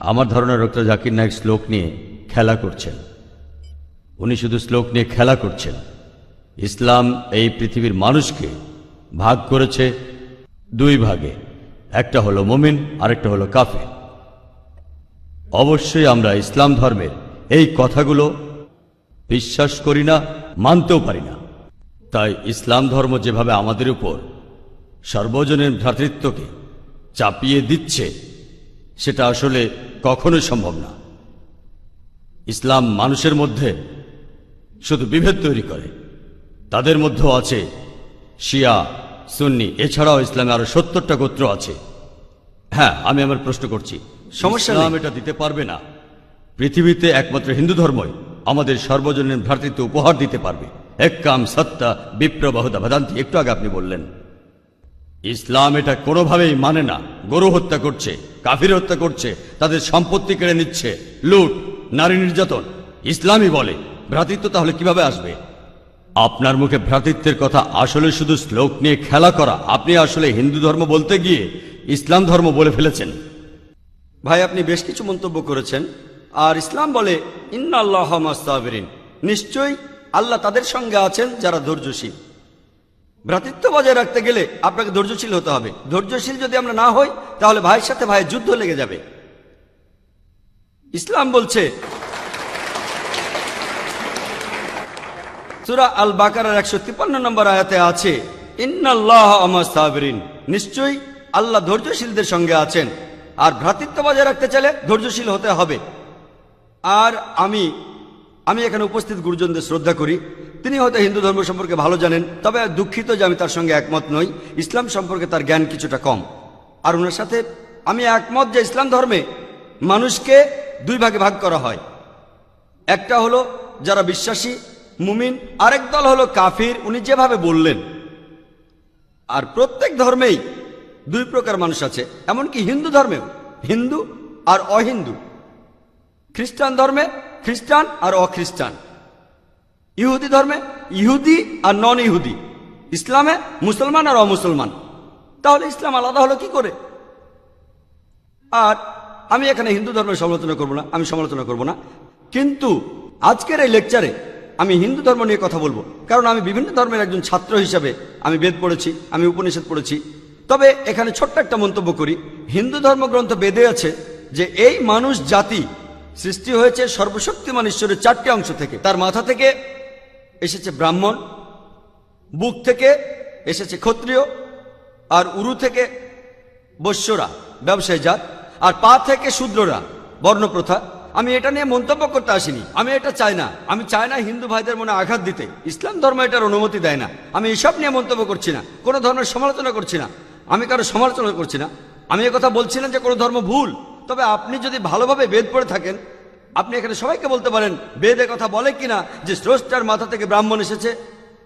আমার ধারণা ডক্টর জাকির নায়েক শ্লোক নিয়ে খেলা করছেন। উনি শুধু শ্লোক নিয়ে খেলা করছেন। ইসলাম এই পৃথিবীর মানুষকে ভাগ করেছে দুই ভাগে, একটা হলো মুমিন, আরেকটা হলো কাফির। অবশ্যই আমরা ইসলাম ধর্মের এই কথাগুলো বিশ্বাস করি না, মানতেও পারি না। তাই ইসলাম ধর্ম যেভাবে আমাদের উপর সর্বজনের ভ্রাতৃত্বকে চাপিয়ে দিচ্ছে, সেটা আসলে কখনোই সম্ভব না। ইসলাম মানুষের মধ্যে শুধু বিভেদ তৈরি করে। তাদের মধ্যেও আছে শিয়া, সুন্নি, এছাড়াও ইসলামে আরো 70টা গোত্র আছে। হ্যাঁ, আমি আমার প্রশ্ন করছি, সমস্যা ইসলাম এটা দিতে পারবে না। পৃথিবীতে একমাত্র হিন্দু ধর্মই আমাদের সর্বজনীন ভ্রাতৃত্ব উপহার দিতে পারবে। এক্কাম সত্তা বিপ্র বহুদা ভদান্তি, একটু আগে আপনি বললেন। ইসলাম এটা কোনোভাবেই মানে না। গরু হত্যা করছে, কাফির হত্যা করছে, তাদের সম্পত্তি কেড়ে নিচ্ছে, লুট, নারী নির্যাতন। ইসলামই বলে ভ্রাতৃত্ব, তাহলে কিভাবে আসবে? আপনার মুখে ভ্রাতৃত্বের কথা আসলে শুধু শ্লোক নিয়ে খেলা করা। আপনি আসলে হিন্দু ধর্ম বলতে গিয়ে ইসলাম ধর্ম বলে ফেলেছেন। ভাই, আপনি বেশ কিছু মন্তব্য করেছেন। আর ইসলাম বলে ইন্নাল্লাহ মাস্তাবিরিন, নিশ্চয়ই আল্লাহ তাদের সঙ্গে আছেন যারা ধৈর্যশীল। ভ্রাতৃত্ব বজায় রাখতে গেলে আপনাকে ধৈর্যশীল হতে হবে। ধৈর্যশীল যদি আমরা না হই, তাহলে ভাইয়ের সাথে ভাইয়ের যুদ্ধ লেগে যাবে। ইসলাম বলছে সূরা আল বাকারার 153 নম্বর আয়াতে আছে ইন্নাল্লাহ মাস্তাবিরিন, নিশ্চয়ই আল্লাহ ধৈর্যশীলদের সঙ্গে আছেন। আর ভ্রাতৃত্ব বজায় রাখতে চাইলে ধৈর্যশীল হতে হবে। আর আমি এখানে উপস্থিত গুরুজনদের শ্রদ্ধা করি। তিনি হয়তো হিন্দু ধর্ম সম্পর্কে ভালো জানেন, তবে দুঃখিত যে আমি তার সঙ্গে একমত নই। ইসলাম সম্পর্কে তার জ্ঞান কিছুটা কম। আর ওনার সাথে আমি একমত যে ইসলাম ধর্মে মানুষকে দুই ভাগে ভাগ করা হয়। একটা হলো যারা বিশ্বাসী মুমিন, আরেক দল হলো কাফির, উনি যেভাবে বললেন। আর প্রত্যেক ধর্মেই দুই প্রকার মানুষ আছে, এমনকি হিন্দু ধর্মেও হিন্দু আর অহিন্দু। খ্রিস্টান ধর্মে খ্রিস্টান আর অখ্রিস্টান, ইহুদি ধর্মে ইহুদি আর নন ইহুদি, ইসলামে মুসলমান আর অমুসলমান। তাহলে ইসলাম আলাদা হলো কি করে? আর আমি এখানে হিন্দু ধর্মের সমালোচনা করব না, আমি সমালোচনা করব না। কিন্তু আজকের এই লেকচারে আমি হিন্দু ধর্ম নিয়ে কথা বলবো, কারণ আমি বিভিন্ন ধর্মের একজন ছাত্র হিসাবে আমি বেদ পড়েছি, আমি উপনিষদ পড়েছি। তবে এখানে ছোট্ট একটা মন্তব্য করি। হিন্দু ধর্মগ্রন্থ বেদে আছে যে এই মানুষ জাতি সৃষ্টি হয়েছে সর্বশক্তিমান ঈশ্বরের 4টি অংশ থেকে। তার মাথা থেকে এসেছে ব্রাহ্মণ, বুক থেকে এসেছে ক্ষত্রিয়, আর উরু থেকে বৈশ্যরা ব্যবসায়ী জাত, আর পা থেকে শূদ্ররা বর্ণপ্রথা। আমি এটা নিয়ে মন্তব্য করতে আসিনি, আমি এটা চাই না। আমি চাই না হিন্দু ভাইদের মনে আঘাত দিতে। ইসলাম ধর্ম এটার অনুমতি দেয় না। আমি এসব নিয়ে মন্তব্য করছি না, কোনো ধর্মের সমালোচনা করছি না, আমি কারো সমালোচনা করছি না। আমি কথা বলছি না যে কোনো ধর্ম ভুল। তবে আপনি যদি ভালোভাবে বেদ পড়ে থাকেন, আপনি এখানে সবাইকে বলতে পারেন বেদে কথা বলে কিনা যে স্রষ্টার মাথা থেকে ব্রাহ্মণ এসেছে,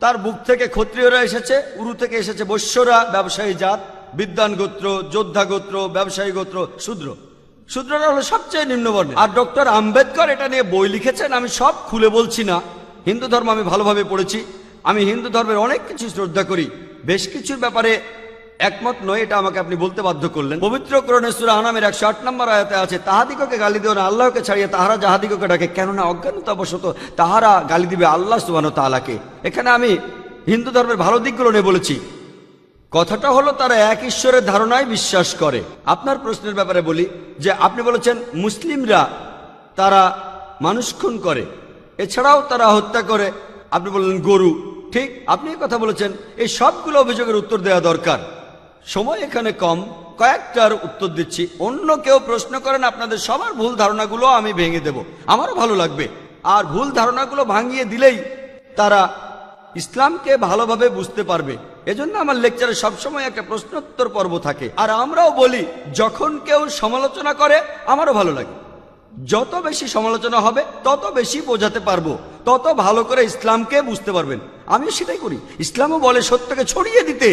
তার বুক থেকে ক্ষত্রিয়রা এসেছে, উরু থেকে এসেছে বৈশ্যরা ব্যবসায়ী জাত, বিদ্বান গোত্র, যোদ্ধা গোত্র, ব্যবসায়ী গোত্র, শূদ্র। শূদ্ররা হলো সবচেয়ে নিম্নবর্ণের। আর ডক্টর আম্বেদকর এটা নিয়ে বই লিখেছেন। আমি সব খুলে বলছি না। হিন্দু ধর্ম আমি ভালোভাবে পড়েছি। আমি হিন্দু ধর্মের অনেক কিছু শ্রদ্ধা করি, বেশ কিছুর ব্যাপারে একমত নয়, এটা আমাকে আপনি বলতে বাধ্য করলেন। পবিত্র কোরআনে সূরা আনামের 108 নম্বর আয়াতে আছে তাহাদিগকে গালি দিও না আল্লাহকে ছাড়িয়ে তাহারা যাহাদিগকে ডাকে, কেননা অজ্ঞানতাবশত তাহারা গালি দিবে আল্লাহ সুবহানাহু ওয়া তাআলাকে। এখানে আমি হিন্দু ধর্মের ভালো দিকগুলো নিয়ে বলেছি। কথাটা হলো তারা এক ঈশ্বরের ধারণায় বিশ্বাস করে। আপনার প্রশ্নের ব্যাপারে বলি যে আপনি বলেছেন মুসলিমরা তারা মানুষ খুন করে, এছাড়াও তারা হত্যা করে। আপনি বললেন গরু, ঠিক আপনি কথা বলেছেন। এই সবগুলো অভিযোগের উত্তর দেওয়া দরকার, সময় এখানে কম, কয়েকটার উত্তর দিচ্ছি। অন্য কেউ প্রশ্ন করেন, আপনাদের সবার ভুল ধারণাগুলো আমি ভেঙে দেব, আমারও ভালো লাগবে। আর ভুল ধারণাগুলো ভাঙিয়ে দিলেই তারা ইসলামকে ভালোভাবে বুঝতে পারবে। এজন্য আমার লেকচারে সবসময় একটা প্রশ্নোত্তর পর্ব থাকে। আর আমরাও বলি যখন কেউ সমালোচনা করে আমারও ভালো লাগে। যত বেশি সমালোচনা হবে তত বেশি বোঝাতে পারবো, তত ভালো করে ইসলামকে বুঝতে পারবেন। আমিও সেটাই করি। ইসলামও বলে সত্যকে ছড়িয়ে দিতে।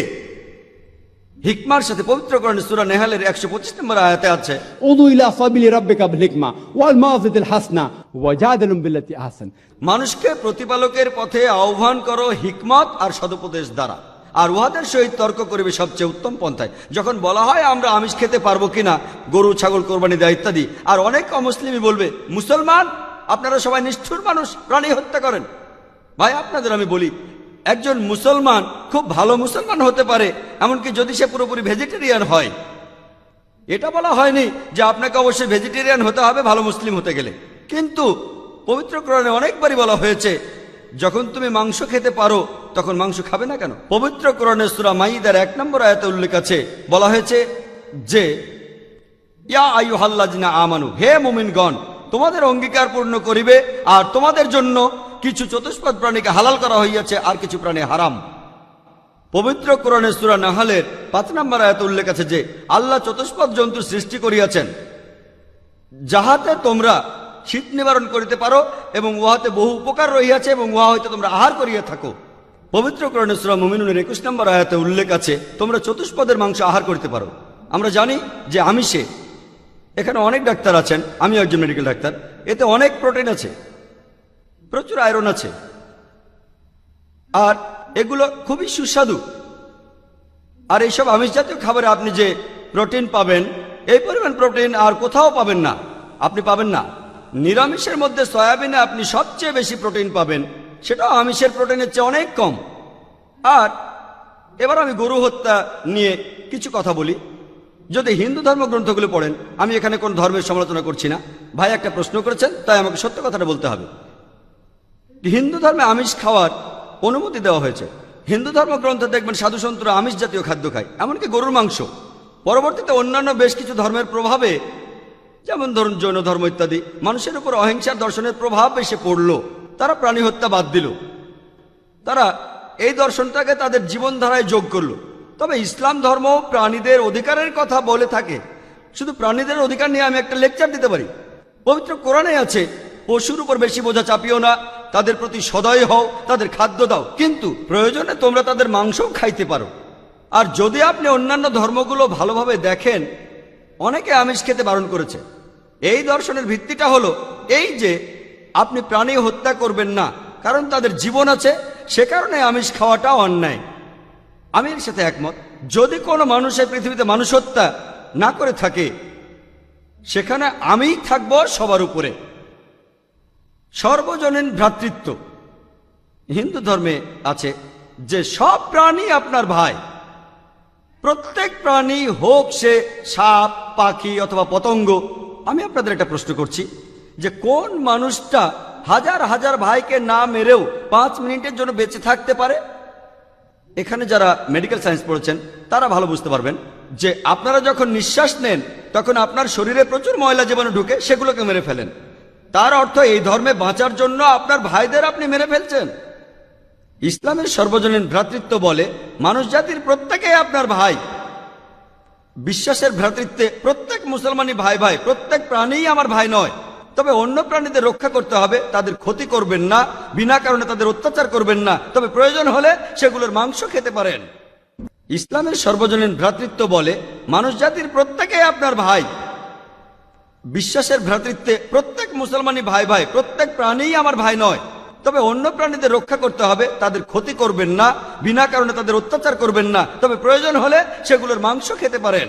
হিকমার সাথে পবিত্র কোরআনে সূরা নেহালের 125 নম্বর আয়াতে আছে উদু ইলা সাবিলি রাব্বিকা বিল হিকমা ওয়াল মাউযিতিল হাসনা ওয়াজাদিলুম বিল্লাতি আহসান। মানুষকে প্রতিপালকের পথে আহ্বান করো হিকমত আর সদুপদেশ দ্বারা। আর উহাদের সহিত তর্ক করিবে সবচেয়ে উত্তম পন্থায়। যখন বলা হয় আমরা আমিষ খেতে পারবো কিনা, গরু ছাগল কোরবানি দেয় ইত্যাদি, আর অনেক অমুসলিমই বলবে মুসলমান আপনারা সবাই নিষ্ঠুর মানুষ, প্রাণী হত্যা করেন। ভাই আপনাদের আমি বলি, একজন মুসলমান খুব ভালো মুসলমান হতে পারে, এমনকি যদি সে পুরোপুরি ভেজিটেরিয়ান হয়। এটা বলা হয়নি যে আপনাকে অবশ্যই ভেজিটেরিয়ান হতে হবে ভালো মুসলিম হতে গেলে, কিন্তু পবিত্র কোরআনে অনেকবারই বলা হয়েছে যখন তুমি মাংস খেতে পারো তখন মাংস খাবে না কেন। পবিত্র কোরআনে সূরা মাইদার 1 নম্বর আয়াতে উল্লেখ আছে, বলা হয়েছে যে ইয়া আইয়ুহাল্লাযিনা আমানু, হে মুমিনগণ, তোমাদের অঙ্গীকার পূর্ণ করিবে আর তোমাদের জন্য কিছু চতুষ্পদ প্রাণীকে হালাল করা হইয়াছে আর কিছু প্রাণী হারাম। পবিত্র কোরআনে সূরা নাহলের 5 নম্বর আয়াতে উল্লেখ আছে যে আল্লাহ চতুষ্পদ জন্তু সৃষ্টি করিয়াছেন যাহাতে তোমরা শীত নিবারণ করিতে পারো এবং উহাতে বহু উপকার রহিয়াছে এবং উহা হইতে তোমরা আহার করিয়া থাকো। পবিত্র কোরআনে সূরা মুমিনুনের 21 নম্বর আয়াতে উল্লেখ আছে তোমরা চতুষ্পদের মাংস আহার করতে পারো। আমরা জানি যে আমিষে, এখানে অনেক ডাক্তার আছেন, আমি একজন মেডিকেল ডাক্তার, এতে অনেক প্রোটিন আছে, প্রচুর আয়রন আছে, আর এগুলো খুবই সুস্বাদু। আর এইসব আমিষ জাতীয় খাবারে আপনি যে প্রোটিন পাবেন, এই পরিমাণ প্রোটিন আর কোথাও পাবেন না, আপনি পাবেন না। নিরামিষের মধ্যে সয়াবিনে আপনি সবচেয়ে বেশি প্রোটিন পাবেন, সেটাও আমিষের প্রোটিনের চেয়ে অনেক কম। আর এবার আমি গরু হত্যা নিয়ে কিছু কথা বলি। যদি হিন্দু ধর্মগ্রন্থগুলো পড়েন, আমি এখানে কোন ধর্মের সমালোচনা করছি না, ভাই একটা প্রশ্ন করেছেন তাই আমাকে সত্য কথাটা বলতে হবে। হিন্দু ধর্মে আমিষ খাওয়ার অনুমতি দেওয়া হয়েছে। হিন্দু ধর্মগ্রন্থে দেখবেন সাধুসন্তরা আমিষ জাতীয় খাদ্য খায়, এমনকি গরুর মাংস। পরবর্তীতে অন্যান্য বেশ কিছু ধর্মের প্রভাবে, যেমন ধরুন জৈন ধর্ম ইত্যাদি, মানুষের উপর অহিংসার দর্শনের প্রভাব এসে পড়ল, তারা প্রাণী হত্যা বাদ দিল, তারা এই দর্শনটাকে তাদের জীবনধারায় যোগ করলো। তবে ইসলাম ধর্ম প্রাণীদের অধিকারের কথা বলে থাকে। শুধু প্রাণীদের অধিকার নিয়ে আমি একটা লেকচার দিতে পারি। পবিত্র কোরআনে আছে পশুর উপর বেশি বোঝা চাপিও না, তাদের প্রতি সদয় হও, তাদের খাদ্য দাও, কিন্তু প্রয়োজনে তোমরা তাদের মাংসও খাইতে পারো। আর যদি আপনি অন্যান্য ধর্মগুলো ভালোভাবে দেখেন, অনেকে আমিষ খেতে বারণ করেছে। এই দর্শনের ভিত্তিটা হলো এই যে আপনি প্রাণী হত্যা করবেন না, কারণ তাদের জীবন আছে, সে কারণে আমিষ খাওয়াটা অন্যায়। আমি এর সাথে একমত। যদি কোনো মানুষের পৃথিবীতে মানুষ হত্যা না করে থাকে, সেখানে আমিই থাকবো সবার উপরে। সর্বজনীন ভ্রাতৃত্ব হিন্দু ধর্মে আছে যে সব প্রাণী আপনার ভাই। প্রত্যেক প্রাণী, হোক সে সাপ, পাখি অথবা পতঙ্গ। আমি আপনাদের একটা প্রশ্ন করছি যে কোন মানুষটা হাজার হাজার ভাইকে না মেরেও 5 মিনিটের জন্য বেঁচে থাকতে পারে? এখানে যারা মেডিকেল সায়েন্স পড়েছেন তারা ভালো বুঝতে পারবেন যে আপনারা যখন নিঃশ্বাস নেন তখন আপনার শরীরে প্রচুর ময়লা জীবাণু ঢুকে, সেগুলোকে মেরে ফেলেন। তার অর্থ এই ধর্মে বাঁচার জন্য আপনার ভাইদের আপনি মেরে ফেলছেন। ইসলামের সর্বজনীন ভ্রাতৃত্ব বলে মানুষ জাতির প্রত্যেকেই আপনার ভাই। বিশ্বাসের ভ্রাতৃত্বে প্রত্যেক মুসলমানই ভাই ভাই, প্রত্যেক প্রাণীই আমার ভাই নয়। তবে অন্য প্রাণীদের রক্ষা করতে হবে, তাদের ক্ষতি করবেন না, বিনা কারণে তাদের অত্যাচার করবেন না, তবে প্রয়োজন হলে সেগুলোর মাংস খেতে পারেন। ইসলামের সর্বজনীন ভ্রাতৃত্ব বলে মানুষ জাতির প্রত্যেকেই আপনার ভাই। বিশ্বাসের ভ্রাতৃত্বে প্রত্যেক মুসলমানই ভাই ভাই, প্রত্যেক প্রাণীই আমার ভাই নয়। তবে অন্য প্রাণীদের রক্ষা করতে হবে, তাদের ক্ষতি করবেন না, বিনা কারণে তাদের অত্যাচার করবেন না, তবে প্রয়োজন হলে সেগুলোর মাংস খেতে পারেন।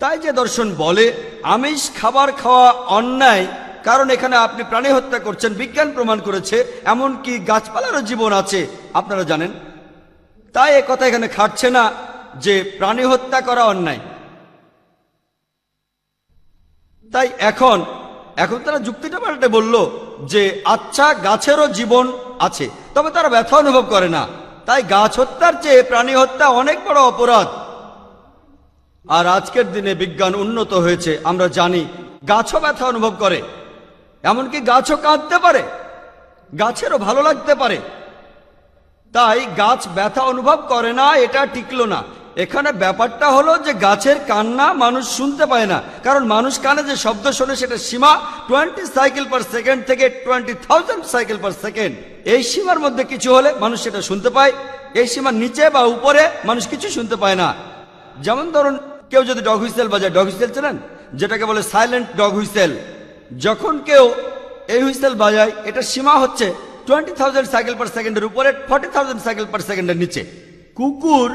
তাই যে দর্শন বলে আমিষ খাবার খাওয়া অন্যায়, কারণ এখানে আপনি প্রাণী হত্যা করছেন, বিজ্ঞান প্রমাণ করেছে, এমনকি গাছপালারও জীবন আছে, আপনারা জানেন। তাই এ কথা এখানে খাটছে না যে প্রাণী হত্যা করা অন্যায়। তাই এখন তারা যুক্তিটা পাল্টে বলল যে আচ্ছা, গাছেরও জীবন আছে, তবে তারা ব্যথা অনুভব করে না, তাই গাছ হত্যার চেয়ে প্রাণী হত্যা অনেক বড় অপরাধ। আর আজকের দিনে বিজ্ঞান উন্নত হয়েছে, আমরা জানি গাছও ব্যথা অনুভব করে, এমনকি গাছও কাঁদতে পারে, গাছেরও ভালো লাগতে পারে। তাই গাছ ব্যথা অনুভব করে না, এটা টিকলো না। এখানে ব্যাপারটা হলো যে গাছের কান্না মানুষ শুনতে পায় না, কারণ মানুষ কানে যে শব্দ শোনে সেটা সীমা 20 সাইকেল পার সেকেন্ড থেকে 20,000 সাইকেল পার সেকেন্ড। এই সীমার মধ্যে কিছু হলে মানুষ সেটা শুনতে পায়, এই সীমার নিচে বা উপরে মানুষ কিছু শুনতে পায় না। যেমন ধরুন কেউ যদি ডগ হুইসেল বাজায়, ডগ হুইসেল চেনেন, যেটাকে বলে সাইলেন্ট ডগ হুইসেল। যখন কেউ এই হুইসেল বাজায়, এটা সীমা হচ্ছে 20,000 সাইকেল পার সেকেন্ডের উপরে, 40,000 সাইকেল পার সেকেন্ডের নিচে। কুকুর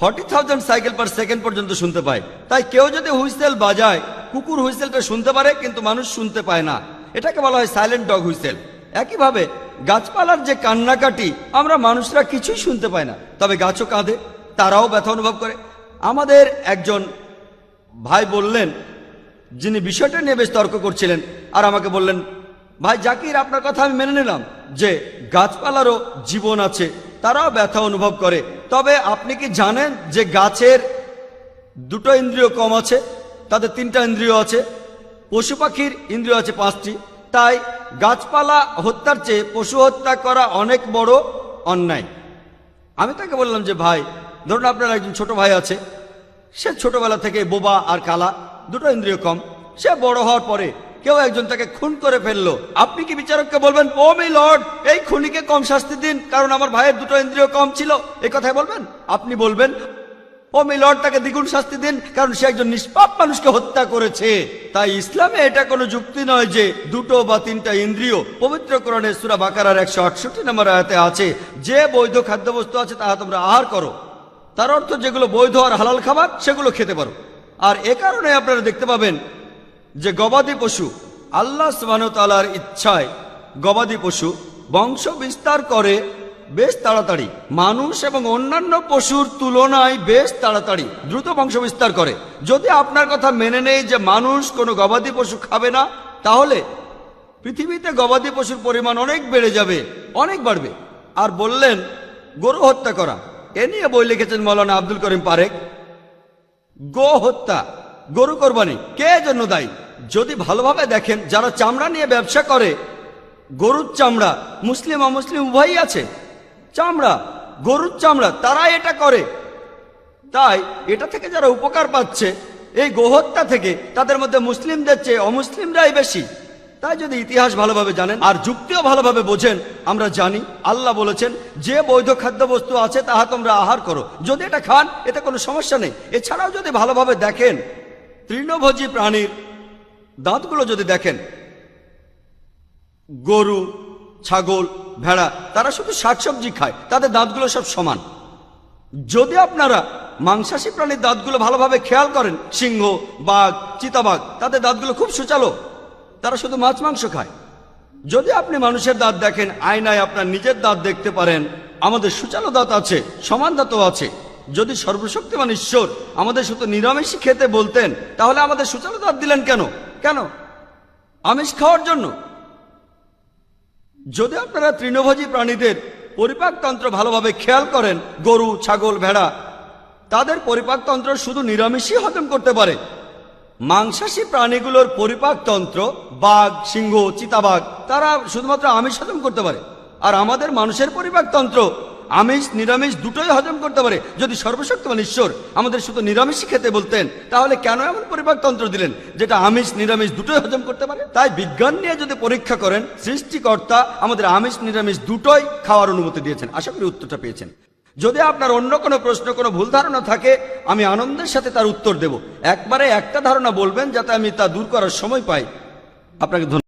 40,000 সাইকেল পার সেকেন্ড পর্যন্ত শুনতে পায়। তাই কেউ যদি হুইসেল বাজায়, কুকুর হুইসেলটা শুনতে পারে কিন্তু মানুষ শুনতে পায় না। এটাকে বলা হয় সাইলেন্ট ডগ হুইসেল। একইভাবে গাছপালার যে কান্নাকাটি আমরা মানুষরা কিছুই শুনতে পাই না, তবে গাছও কাঁদে, তারাও ব্যথা অনুভব করে। আমাদের একজন ভাই বললেন, যিনি বিষয়টা নিয়ে বেশ তর্ক করছিলেন, আর আমাকে বললেন, ভাই জাকির, আপনার কথা আমি মেনে নিলাম যে গাছপালারও জীবন আছে, তারাও ব্যথা অনুভব করে, তবে আপনি কি জানেন যে গাছের দুটো ইন্দ্রিয় কম আছে, তাদের 3টা ইন্দ্রিয় আছে, পশু পাখির ইন্দ্রিয় আছে 5টি। তাই গাছপালা হত্যার চেয়ে পশু হত্যা করা অনেক বড় অন্যায়। আমি তাকে বললাম যে ভাই, ধরুন আপনার একজন ছোট ভাই আছে, সে ছোটবেলা থেকে বোবা আর কালা, দুটো ইন্দ্রিয় কম। সে বড় হওয়ার পরে কেউ একজন তাকে খুন করে ফেললো, আপনি কি বিচারককে বলবেন, ও মাই লর্ড, এই খুনিকে কম শাস্তি দিন কারণ আমার ভাইয়ের দুটো ইন্দ্রিয় কম ছিল? এই কথাই বলবেন? আপনি বলবেন, ও মাই লর্ড, তাকে দ্বিগুণ শাস্তি দিন কারণ সে একজন নিষ্পাপ মানুষকে হত্যা করেছে। তাই ইসলামে এটা কোনো যুক্তি নয় যে 2 বা 3টা ইন্দ্রিয়। পবিত্র কোরআনে সূরা বাকারার 168 নম্বর আয়াতে আছে, যে বৈধ খাদ্যবস্তু আছে তাহা তোমরা আহার করো। তার অর্থ যেগুলো বৈধ আর হালাল খাবার সেগুলো খেতে পারো। আর এ কারণে আপনারা দেখতে পাবেন যে গবাদি পশু, আল্লাহ সুবহানাহু ওয়া তাআলার ইচ্ছায় গবাদি পশু বংশ বিস্তার করে বেশ তাড়াতাড়ি, মানুষ এবং অন্যান্য পশুর তুলনায় বেশ তাড়াতাড়ি দ্রুত বংশ বিস্তার করে। যদি আপনার কথা মেনে নেই যে মানুষ কোনো গবাদি পশু খাবে না, তাহলে পৃথিবীতে গবাদি পশুর পরিমাণ অনেক বেড়ে যাবে, অনেক বাড়বে। আর বললেন গরু হত্যা করা, এ নিয়ে বই লিখেছেন মৌলানা আব্দুল করিম পারেক। গো হত্যা, গরু কোরবানি কে জন্য দায়ী? যদি ভালোভাবে দেখেন, যারা চামড়া নিয়ে ব্যবসা করে, গরুর চামড়া, মুসলিম অমুসলিম উভয়ই আছে, চামড়া, গরুর চামড়া, তারা এটা করে। তাই এটা থেকে যারা উপকার পাচ্ছে এই গোহত্যা থেকে, তাদের মধ্যে মুসলিমদের চেয়ে অমুসলিমরাই বেশি। তাই যদি ইতিহাস ভালোভাবে জানেন আর যুক্তিও ভালোভাবে বোঝেন, আমরা জানি আল্লাহ বলেছেন যে বৈধ খাদ্যবস্তু আছে তাহা তোমরা আহার করো, যদি এটা খান এতে কোনো সমস্যা নেই। এছাড়াও যদি ভালোভাবে দেখেন, তৃণভোজী প্রাণীর দাঁতগুলো যদি দেখেন, গরু, ছাগল, ভেড়া, তারা শুধু শাকসবজি খায়, তাদের দাঁতগুলো সব সমান। যদি আপনারা মাংসাশী প্রাণীর দাঁতগুলো ভালোভাবে খেয়াল করেন, সিংহ, বাঘ, চিতাবাঘ, তাদের দাঁতগুলো খুব সুচালো, তারা শুধু মাছ মাংস খায়। যদি আপনি মানুষের দাঁত দেখেন, আয়নায় আপনার নিজের দাঁত দেখতে পারেন, আমাদের সুচালো দাঁত আছে, সমান দাঁতও আছে। যদি সর্বশক্তিমান ঈশ্বর আমাদের শুধু নিরামিষই খেতে বলতেন, তাহলে আমাদের সুচালো দাঁত দিলেন কেন? কেন? আমিষ খাওয়ার জন্য। যদি আপনারা তৃণভোজী প্রাণীদের পরিপাকতন্ত্র ভালোভাবে খেয়াল করেন, গরু, ছাগল, ভেড়া, তাদের পরিপাকতন্ত্র শুধু নিরামিষই হজম করতে পারে। মাংসাশী প্রাণীগুলোর পরিপাকতন্ত্র, বাঘ, সিংহ, চিতাবাঘ, তারা শুধুমাত্র আমিষ হজম করতে পারে। আর আমাদের মানুষের পরিপাকতন্ত্র আমিষ নিরামিষ দুটোই হজম করতে পারে। যদি সর্বশক্তিমান ঈশ্বর আমাদের শুধু নিরামিষই খেতে বলতেন, তাহলে কেন এমন পরিপাকতন্ত্র দিলেন যেটা আমিষ নিরামিষ দুটোই হজম করতে পারে? তাই বিজ্ঞান নিয়ে যদি পরীক্ষা করেন, সৃষ্টিকর্তা আমাদের আমিষ নিরামিষ দুটোই খাওয়ার অনুমতি দিয়েছেন। আশা করি উত্তরটা পেয়েছেন। যদি আপনার অন্য কোনো প্রশ্ন, কোনো ভুল ধারণা থাকে, আমি আনন্দের সাথে তার উত্তর দেব। একবারে একটা ধারণা বলবেন যাতে আমি তা দূর করার সময় পাই। আপনাকে ধন্যবাদ।